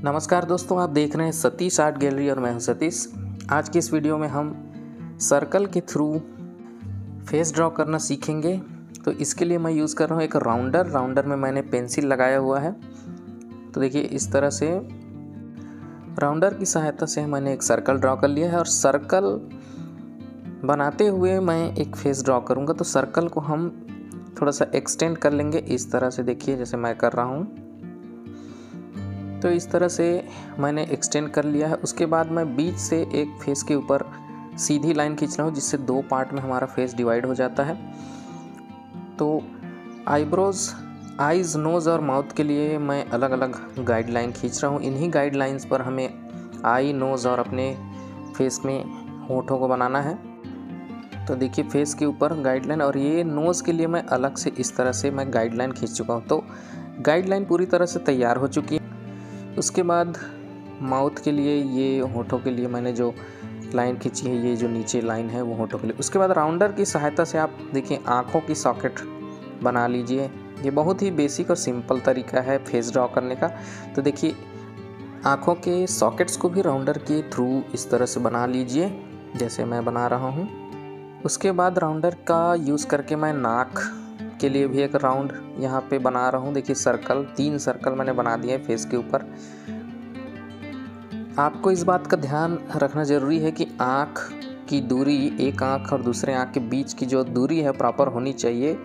नमस्कार दोस्तों, आप देख रहे हैं सतीश आर्ट गैलरी और मैं हूं सतीश। आज की इस वीडियो में हम सर्कल के थ्रू फेस ड्रॉ करना सीखेंगे। तो इसके लिए मैं यूज़ कर रहा हूं एक राउंडर में मैंने पेंसिल लगाया हुआ है। तो देखिए इस तरह से राउंडर की सहायता से मैंने एक सर्कल ड्रॉ कर लिया है और सर्कल बनाते हुए मैं एक फेस ड्रॉ करूँगा। तो सर्कल को हम थोड़ा सा एक्सटेंड कर लेंगे इस तरह से, देखिए जैसे मैं कर रहा हूँ। तो इस तरह से मैंने एक्सटेंड कर लिया है। उसके बाद मैं बीच से एक फेस के ऊपर सीधी लाइन खींच रहा हूँ, जिससे दो पार्ट में हमारा फेस डिवाइड हो जाता है। तो आईब्रोज, आईज़, नोज़ और माउथ के लिए मैं अलग अलग गाइडलाइन खींच रहा हूँ। इन्हीं गाइडलाइंस पर हमें आई, नोज़ और अपने फेस में होठों को बनाना है। तो देखिए फेस के ऊपर गाइडलाइन, और ये नोज़ के लिए मैं अलग से इस तरह से मैं गाइडलाइन खींच चुका हूँ। तो गाइडलाइन पूरी तरह से तैयार हो चुकी है। उसके बाद माउथ के लिए, ये होठों के लिए मैंने जो लाइन खींची है, ये जो नीचे लाइन है वो होठों के लिए। उसके बाद राउंडर की सहायता से आप देखिए आँखों की सॉकेट बना लीजिए। ये बहुत ही बेसिक और सिंपल तरीका है फेस ड्रॉ करने का। तो देखिए आँखों के सॉकेट्स को भी राउंडर के थ्रू इस तरह से बना लीजिए जैसे मैं बना रहा हूँ। उसके बाद राउंडर का यूज़ करके मैं नाक के लिए भी एक राउंड यहाँ पे बना रहा हूँ। देखिए सर्कल, 3 सर्कल मैंने बना दिए फेस के ऊपर। आपको इस बात का ध्यान रखना ज़रूरी है कि आँख की दूरी, एक आँख और दूसरे आँख के बीच की जो दूरी है प्रॉपर होनी चाहिए।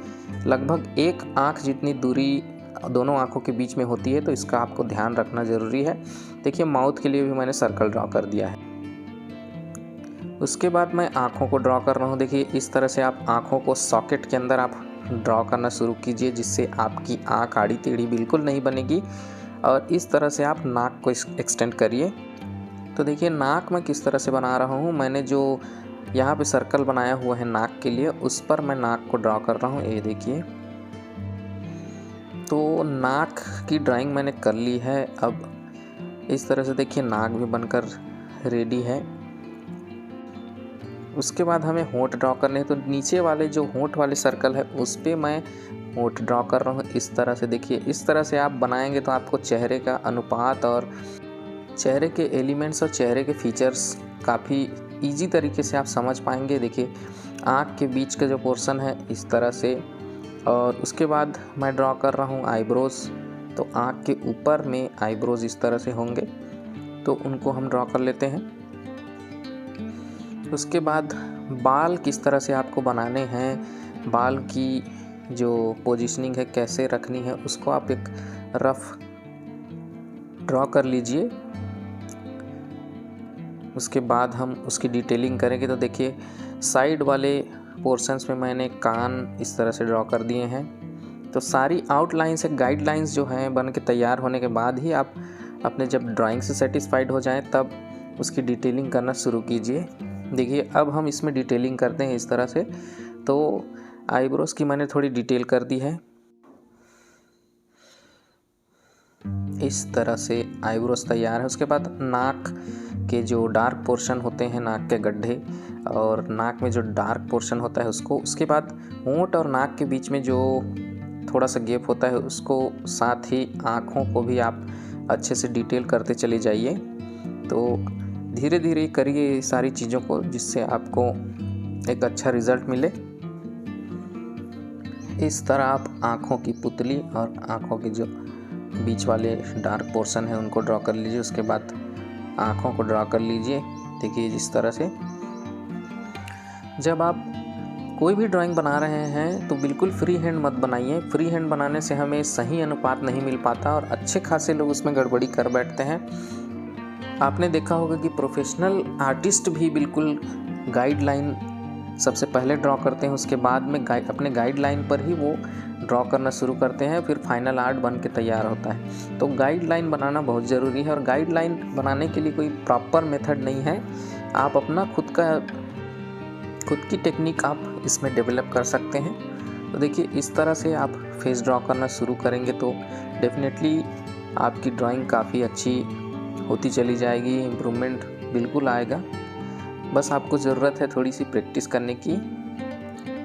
लगभग एक आँख जितनी दूरी दोनों आँखों के बीच में होती है, तो इसका आपको ध्यान रखना ज़रूरी है। देखिए माउथ के लिए भी मैंने सर्कल ड्रॉ कर दिया है। उसके बाद मैं आँखों को ड्रॉ कर रहा हूँ। देखिए इस तरह से आप आँखों को सॉकेट के अंदर आप ड्रॉ करना शुरू कीजिए, जिससे आपकी आँख आड़ी टेढ़ी बिल्कुल नहीं बनेगी। और इस तरह से आप नाक को एक्सटेंड करिए। तो देखिए नाक मैं किस तरह से बना रहा हूँ। मैंने जो यहाँ पे सर्कल बनाया हुआ है नाक के लिए, उस पर मैं नाक को ड्रॉ कर रहा हूँ। ये देखिए, तो नाक की ड्राइंग मैंने कर ली है। अब इस तरह से देखिए नाक भी बनकर रेडी है। उसके बाद हमें होंठ ड्रॉ करने हैं। तो नीचे वाले जो होंठ वाले सर्कल है उस पर मैं होंठ ड्रॉ कर रहा हूँ इस तरह से। देखिए इस तरह से आप बनाएंगे तो आपको चेहरे का अनुपात और चेहरे के एलिमेंट्स और चेहरे के फीचर्स काफ़ी इजी तरीके से आप समझ पाएंगे। देखिए आँख के बीच का जो पोर्शन है इस तरह से, और उसके बाद मैं ड्रॉ कर रहा हूँ आईब्रोज़। तो आँख के ऊपर में आईब्रोज़ इस तरह से होंगे, तो उनको हम ड्रॉ कर लेते हैं। उसके बाद बाल किस तरह से आपको बनाने हैं, बाल की जो पोजीशनिंग है कैसे रखनी है, उसको आप एक रफ ड्रॉ कर लीजिए। उसके बाद हम उसकी डिटेलिंग करेंगे। तो देखिए साइड वाले पोर्शंस में मैंने कान इस तरह से ड्रॉ कर दिए हैं। तो सारी आउटलाइंस है, गाइडलाइंस जो हैं बन के तैयार होने के बाद ही आप अपने जब ड्राइंग से सेटिस्फाइड हो जाएं तब उसकी डिटेलिंग करना शुरू कीजिए। देखिए अब हम इसमें डिटेलिंग करते हैं इस तरह से। तो आईब्रोज़ की मैंने थोड़ी डिटेल कर दी है। इस तरह से आईब्रोज़ तैयार है। उसके बाद नाक के जो डार्क पोर्शन होते हैं, नाक के गड्ढे और नाक में जो डार्क पोर्शन होता है उसको, उसके बाद होंठ और नाक के बीच में जो थोड़ा सा गैप होता है उसको, साथ ही आँखों को भी आप अच्छे से डिटेल करते चले जाइए। तो धीरे धीरे करिए सारी चीज़ों को, जिससे आपको एक अच्छा रिज़ल्ट मिले। इस तरह आप आँखों की पुतली और आँखों के जो बीच वाले डार्क पोर्शन है उनको ड्रॉ कर लीजिए। उसके बाद आँखों को ड्रॉ कर लीजिए। देखिए इस तरह से जब आप कोई भी ड्राइंग बना रहे हैं तो बिल्कुल फ्री हैंड मत बनाइए। फ्री हैंड बनाने से हमें सही अनुपात नहीं मिल पाता और अच्छे खासे लोग उसमें गड़बड़ी कर बैठते हैं। आपने देखा होगा कि प्रोफेशनल आर्टिस्ट भी बिल्कुल गाइडलाइन सबसे पहले ड्रॉ करते हैं, उसके बाद में अपने गाइडलाइन पर ही वो ड्रॉ करना शुरू करते हैं, फिर फाइनल आर्ट बन के तैयार होता है। तो गाइडलाइन बनाना बहुत ज़रूरी है, और गाइडलाइन बनाने के लिए कोई प्रॉपर मेथड नहीं है। आप अपना खुद की टेक्निक आप इसमें डेवलप कर सकते हैं। तो देखिए इस तरह से आप फेस ड्रॉ करना शुरू करेंगे तो डेफिनेटली आपकी ड्राइंग काफ़ी अच्छी होती चली जाएगी, इम्प्रूवमेंट बिल्कुल आएगा। बस आपको ज़रूरत है थोड़ी सी प्रैक्टिस करने की।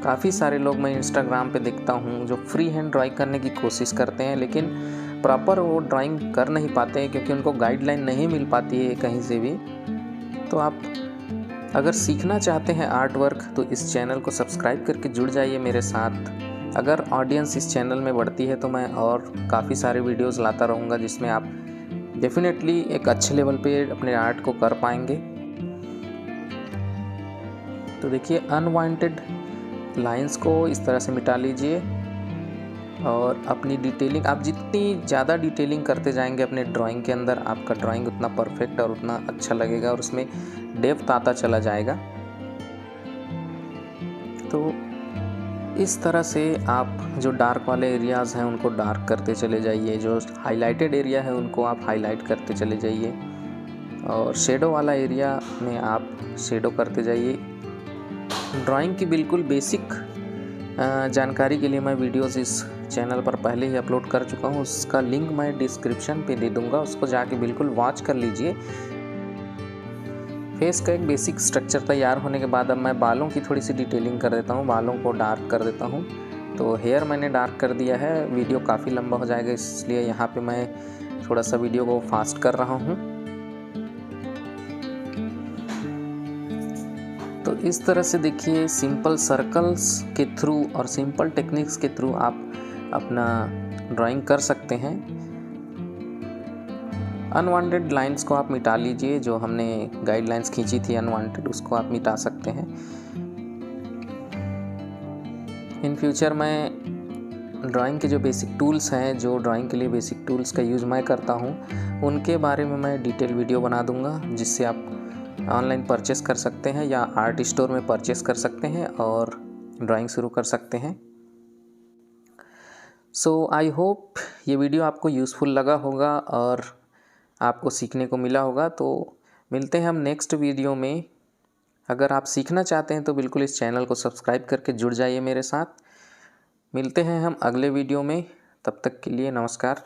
काफ़ी सारे लोग मैं इंस्टाग्राम पे देखता हूँ जो फ्री हैंड ड्राइंग करने की कोशिश करते हैं, लेकिन प्रॉपर वो ड्राइंग कर नहीं पाते हैं क्योंकि उनको गाइडलाइन नहीं मिल पाती है कहीं से भी। तो आप अगर सीखना चाहते हैं आर्ट वर्क तो इस चैनल को सब्सक्राइब करके जुड़ जाइए मेरे साथ। अगर ऑडियंस इस चैनल में बढ़ती है तो मैं और काफ़ी सारे वीडियोस लाता रहूँगा जिसमें आप डेफिनेटली एक अच्छे लेवल पे अपने आर्ट को कर पाएंगे। तो देखिए अनवांटेड लाइंस को इस तरह से मिटा लीजिए और अपनी डिटेलिंग, आप जितनी ज़्यादा डिटेलिंग करते जाएंगे अपने ड्राइंग के अंदर आपका ड्राइंग उतना परफेक्ट और उतना अच्छा लगेगा और उसमें डेप्थ आता चला जाएगा। तो इस तरह से आप जो डार्क वाले एरियाज़ हैं उनको डार्क करते चले जाइए, जो हाईलाइटेड एरिया है उनको आप हाईलाइट करते चले जाइए और शेडो वाला एरिया में आप शेडो करते जाइए। ड्राइंग की बिल्कुल बेसिक जानकारी के लिए मैं वीडियोस इस चैनल पर पहले ही अपलोड कर चुका हूँ, उसका लिंक मैं डिस्क्रिप्शन पे दे दूँगा, उसको जाके बिल्कुल वॉच कर लीजिए। फेस का एक बेसिक स्ट्रक्चर तैयार होने के बाद अब मैं बालों की थोड़ी सी डिटेलिंग कर देता हूँ, बालों को डार्क कर देता हूँ। तो हेयर मैंने डार्क कर दिया है, वीडियो काफ़ी लंबा हो जाएगा इसलिए यहाँ पे मैं थोड़ा सा वीडियो को फास्ट कर रहा हूँ। तो इस तरह से देखिए सिंपल सर्कल्स के थ्रू और सिंपल टेक्निक्स के थ्रू आप अपना ड्राइंग कर सकते हैं। अनवांटेड लाइंस को आप मिटा लीजिए, जो हमने गाइडलाइंस खींची थी अनवांटेड उसको आप मिटा सकते हैं। इन फ्यूचर मैं ड्राइंग के जो बेसिक टूल्स हैं, जो ड्राइंग के लिए बेसिक टूल्स का यूज़ मैं करता हूँ, उनके बारे में मैं डिटेल वीडियो बना दूँगा जिससे आप ऑनलाइन परचेस कर सकते हैं या आर्ट स्टोर में परचेस कर सकते हैं और ड्राइंग शुरू कर सकते हैं। सो आई होप ये वीडियो आपको यूज़फुल लगा होगा और आपको सीखने को मिला होगा। तो मिलते हैं हम नेक्स्ट वीडियो में। अगर आप सीखना चाहते हैं तो बिल्कुल इस चैनल को सब्सक्राइब करके जुड़ जाइए मेरे साथ। मिलते हैं हम अगले वीडियो में, तब तक के लिए नमस्कार।